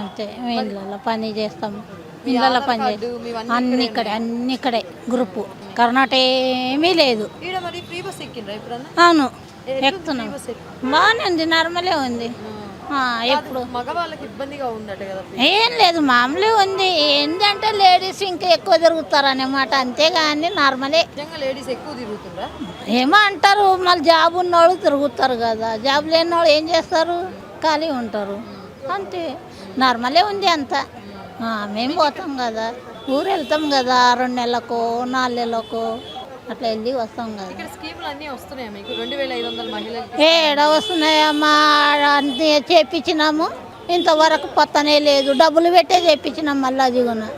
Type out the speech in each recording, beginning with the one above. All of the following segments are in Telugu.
అంతే ఇళ్ళలో పని చేస్తాం, ఇళ్ళలో పని చేస్తాం, అన్ని ఇక్కడే గ్రూపు. కర్ణాటక ఏమీ లేదు. అవును ఎక్కుతున్నాం, బాగానే ఉంది, నార్మలే ఉంది. ఎప్పుడు మగవాళ్ళకి ఇబ్బందిగా ఉందట కదా? ఏం లేదు, మామూలుగా ఉంది. ఏంటంటే లేడీస్ ఇంకా ఎక్కువ తిరుగుతారు అన్నమాట, అంతేగాని నార్మలే. లేడీస్ ఎక్కువ తిరుగుతుందా? ఏమో అంటారు, మళ్ళీ జాబ్ ఉన్నవాళ్ళు తిరుగుతారు కదా, జాబ్ లేని వాళ్ళు ఏం చేస్తారు, ఖాళీ ఉంటారు అంతే. నార్మలే ఉంది అంతా. మేము పోతాం కదా, ఊరు వెళ్తాం కదా, 2 నెలలకో 4 నెలలకో అట్లా వెళ్ళి వస్తాం కదా. ఏడ వస్తున్నాయమ్మా, అన్నీ చేపించినాము, ఇంతవరకు పత్తనే లేదు. డబ్బులు పెట్టే చేపించినాం, మళ్ళీ అది కూడా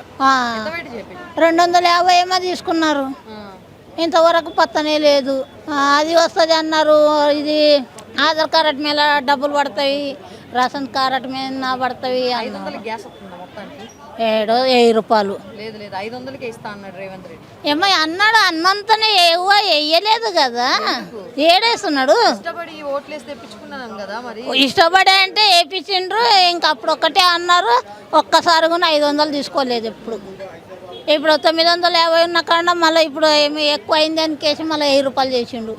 250 ఏమో తీసుకున్నారు, ఇంతవరకు పత్తనే లేదు. అది వస్తుంది అన్నారు, ఇది ఆధార్ కార్డు మీద డబ్బులు పడతాయి, రేషన్ కార్డు మీద పడతాయి అన్నారు. ఏడో 1000 రూపాయలు ఏమో అన్నాడు, అన్నంతనే వేయలేదు కదా, ఏడేస్తున్నాడు. ఇష్టపడే అంటే వేయించిండ్రు, ఇంక అప్పుడు ఒక్కటే అన్నారు. ఒక్కసారి కూడా 500 తీసుకోలేదు ఎప్పుడు. ఇప్పుడు 950 ఉన్న కారణం మళ్ళీ ఇప్పుడు ఏమి ఎక్కువ అయింది అని కేసి మళ్ళీ 1000 రూపాయలు చేసిండు.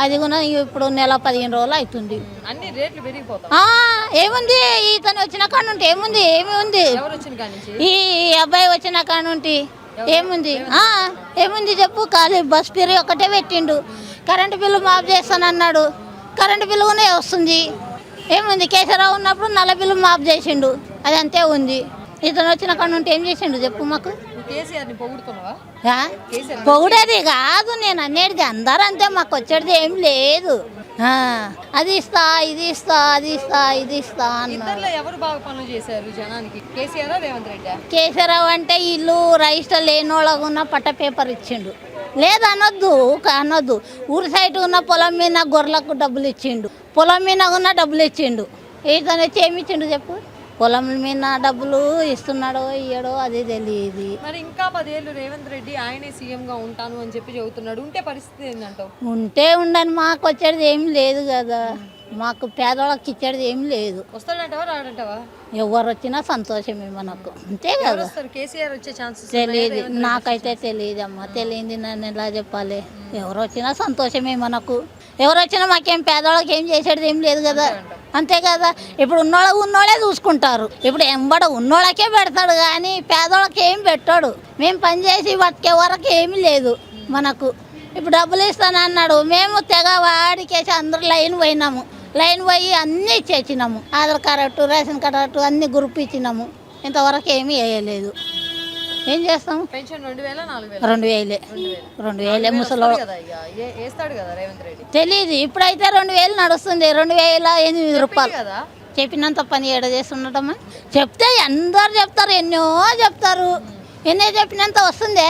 అది కూడా ఇప్పుడు నెల 15 రోజులు అవుతుంది. అన్ని రేట్లు పెరిగిపోతాయి. ఏముంది, ఇతను వచ్చిన కాడ నుండి ఏముంది, ఏమి ఉంది, ఈ అబ్బాయి వచ్చిన కాడ నుండి ఏముంది, ఏముంది చెప్పు. ఖాళీ బస్ ఫీరీ ఒకటే పెట్టిండు. కరెంటు బిల్లు మాఫ్ చేస్తానన్నాడు, కరెంటు బిల్లు కూడా వస్తుంది. ఏముంది, కేసీఆర్ ఉన్నప్పుడు నల్ల బిల్లు మాఫ్ చేసిండు, అది అంతే ఉంది. ఇతను వచ్చిన కాడ నుండి ఏం చేసిండు చెప్పు మాకు. పొగిడేది కాదు నేను అనేది, అందరూ అంతే, మాకు వచ్చేది ఏం లేదు. అది ఇస్తా, ఇది ఇస్తా, అది ఇస్తా, ఇది ఇస్తా అన్నారు. ఎవరు బాగా పనులు చేశారు జనానికి, కేసీఆర్ రేవంత్ రెడ్డి? కేసీఆర్ అంటే ఇల్లు రిజిస్టర్ లేని వాళ్ళకు ఉన్న పట్ట పేపర్ ఇచ్చిండు. లేదు అనొద్దు, అనొద్దు. ఊరి సైడ్ ఉన్న పొలం మీద గొర్రెలకు డబ్బులు ఇచ్చిండు, పొలం మీద ఉన్న డబ్బులు ఇచ్చిండు. ఇతను వచ్చి ఏమి ఇచ్చిండు చెప్పు. పొలం మీద డబ్బులు ఇస్తున్నాడో ఇయ్యడో అది తెలియదు. మరి ఇంకా 10 ఏళ్ళు రేవంత్ రెడ్డి ఆయనే సీఎంగా ఉంటాను అని చెప్పి చెబుతున్నాడు. ఉంటే పరిస్థితి ఏంటంటావు? ఉంటే ఉండని, మాకు వచ్చేది ఏం లేదు కదా, మాకు పేదవాళ్ళకి ఇచ్చేది ఏం లేదు. వస్తాడంటావా రాడంటావా? ఎవరు వచ్చినా సంతోషమే మనకు, అంతే కదా. కేసీఆర్ వచ్చే ఛాన్సెస్ తెలియదు, నాకైతే తెలియదమ్మా, తెలియంది నన్ను ఎలా చెప్పాలి. ఎవరు వచ్చినా సంతోషమే మనకు, ఎవరు వచ్చినా మాకేం పేదవాళ్ళకి ఏం చేసేది ఏం లేదు కదా, అంతే కదా. ఇప్పుడు ఉన్నోళ్ళే చూసుకుంటారు, ఇప్పుడు ఎంబడ ఉన్నోళ్ళకే పెడతాడు కానీ పేదవాళ్ళకి ఏం పెట్టాడు. మేము పనిచేసి బతికే వరకు ఏమీ లేదు మనకు. ఇప్పుడు డబ్బులు ఇస్తాను అన్నాడు, మేము తెగ వాడికేసి అందరూ లైన్ పోయినాము, లైన్ పోయి అన్నీ ఇచ్చేసినాము. ఆధార్ కార్డు, రేషన్ కార్డు అన్ని గ్రూప్ ఇచ్చినాము, ఇంతవరకు ఏమీ వేయలేదు. ఏం చేస్తాము? 2000 ముసలో తెలీదు. ఇప్పుడైతే 2000 నడుస్తుంది, 2008 రూపాయలు. చెప్పినంత పని ఏడ చేస్తుండటమ్మా, చెప్తే అందరు చెప్తారు, ఎన్నో చెప్తారు, ఎన్నో చెప్పినంత వస్తుందే.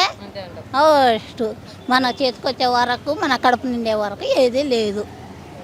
మన చేతికి వచ్చే వరకు, మన కడుపు నిండే వరకు ఏదీ లేదు.